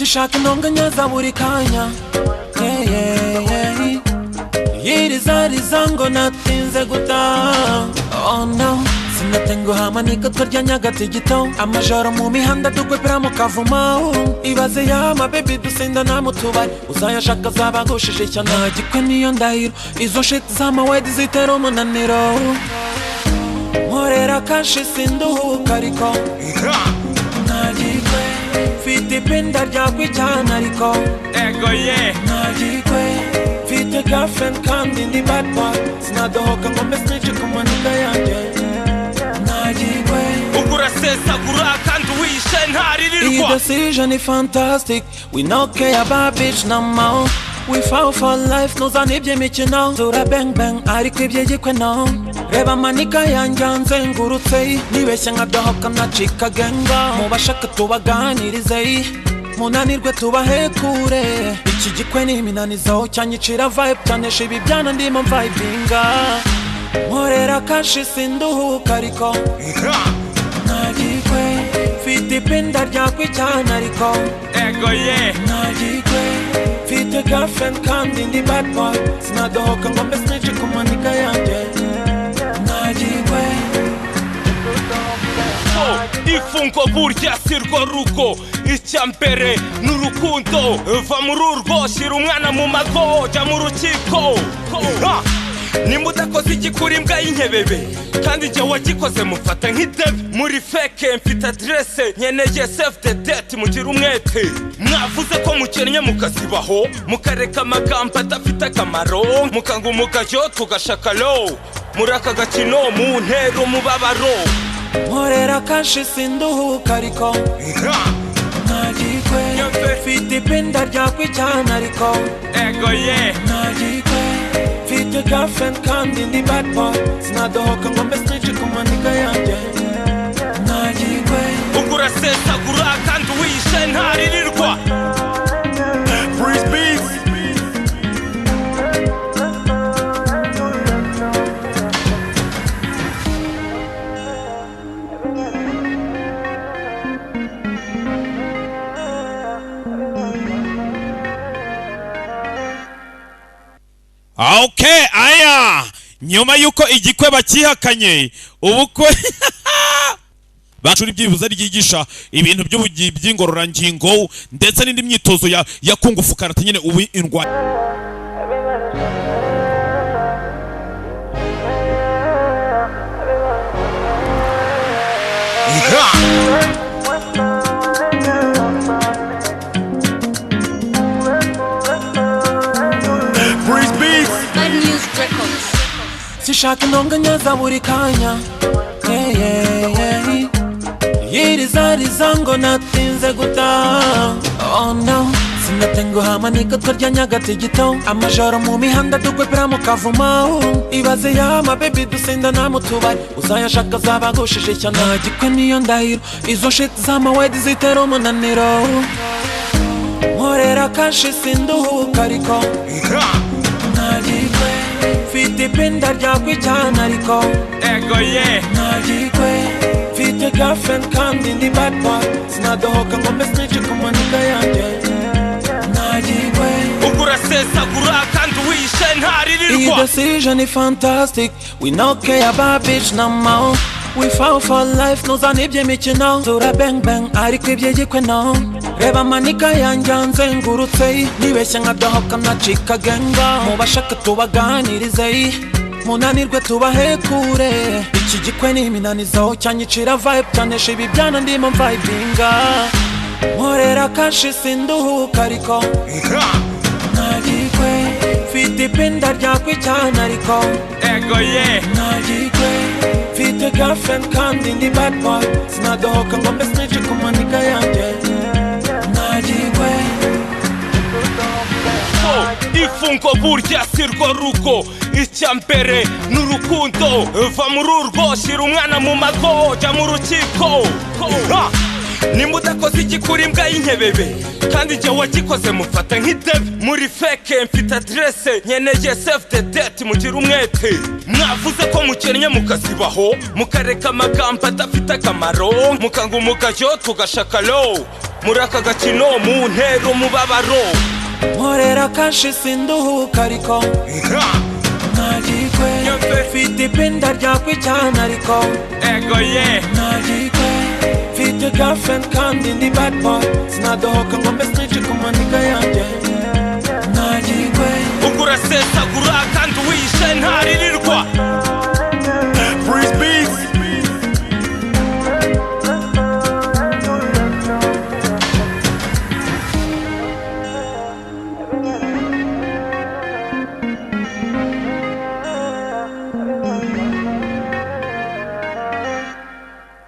Sishaka intonganya za buri kanya Yirizariza ngo natinze gutaha. Oh no, sinatenguha manika turya nyagatigito. Amajoro mu mihanda dukwepera mu kavumo. Ibaze yama baby dusinda na mutubari. Uzayashaka zabagushije cyane nagikwe niyo ndahiro. Izo shit z'amawedi zitera umunaniro. Nkorera kashi sinduhuka ariko nagikwe mfite ipinda ryakwijyana ariko ego ye nagikwe mfite girlfriend kandi ndi bad boy sinadohoka ngo mbe snitch ku manika yanjye nagikwe ugura sesagura kandi wishe ntaririrwa. Iyi decision is fantastic, we no care about bitch no more. We fall for life, nuzana iby'imikino tura bang bang ariko ibyegikwe no. Reba manika yanjye nzengurutse nibeshye nkadohoka nacika genga. Mubashaka tubaganirize munanirwe tubahe kure. Iki gikwe ni iminanizo cyanyicira vibe cyanesha ibi byana ndimo vibinga. Nkorera kashi sinduhuka ariko nagikwe mfite ipinda ryakwijyana ariko ego ye nagikwe mfite girlfriend kandi ndi bad boy sinadohoka ngo mbe snitch ku manika yanjye nagikwe. Ifungo burya si rwo rugo, icya mbere n'urukundo. Va muri urwo shyira umwana mu mago jya mu rukiko. Nimba udakoze igikura imbwa y'inkebebe kandi njye wagikoze mufata nk'idebe. Muri feke mfite adresse nkeneye save the date mugira umwete. Mwavuze ko mukennye mukasibaho mukareka amagambo adafite akamaro mukanga umugayo tugashaka low. Muri aka gakino mu ntero mubabaro. Nkorera kashi sinduhuka ariko nagikwe mfite ipinda ryakwijyana ariko ego ye nagikwe mfite girlfriend kandi ndi bad boy sinadohoka ngo mbe snitch ku manika yanjye nagikwe ugura sesagura kandi wishe ntaririrwa. Okay, aya nyuma yuko igikwe bakihakanye ubukwe bacuri byibuza ryigisha ibintu by'ingororangingo ndetse n'indi myitozo ya kungufu karate nyine ubu indwa Sishaka intonganya za buri kanya Yirizariza ngo natinze gutaha. Oh no, sinatenguha manika turya nyagatigito. Amajoro mu mihanda dukwepera mu kavumo. Ibaze yama baby dusinda na mutubari. Uzayashaka zabagushije cyane nagikwe niyo ndahiro. Izo shit z'amawedi zitera umunaniro. Nkorera kashi sinduhuka ariko nagikwe mfite ipinda ryakwijyana ariko ego ye nagikwe mfite girlfriend kandi ndi bad boy sinadohoka ngo mbe snitch ku manika yanjye nagikwe ugura sesagura kandi wishe ntaririrwa. Iyi decision is fantastic, we no care about bitch no more. We fall for life, nuzana iby'imikino tura bang bang ariko ibyegikwe no. Reba manika yanjye nzengurutse nibeshye nkadohoka nacika genga. Mubashaka tubaganirize munanirwe tubahe kure. Iki gikwe ni iminanizo cyanyicira vibe cyanesha ibi byana ndimo vibinga. Nkorera kashi sinduhuka ariko nagikwe mfite ipinda ryakwijyana ariko ego ye nagikwe mfite girlfriend kandi ndi bad boy sinadohoka ngo mbe snitch ku manika yanjye nagikwe. Ifungo burya si rwo rugo, icya mbere n'urukundo. Va muri urwo shyira umwana mu mago jya mu rukiko. Nimba udakoze igikura imbwa y'inkebebe kandi njye wagikoze mufata nk'idebe. Muri feke mfite adresse nkeneye save the date mugira umwete. Mwavuze ko mukennye mukasibaho mukareka amagambo adafite akamaro mukanga umugayo tugashaka low. muri aka gakino mu ntero mubabaro nkorera kashi sinduhuka ariko ntagikwe mfite ipinda ryakwijyana ariko ego ye ntagikwe mfite girlfriend kandi ndi bad boy sinadohoka ngo mbe snitch ku maniga yanjye ntagikwe ubwo urasesagura kandi wishe ntaririrwa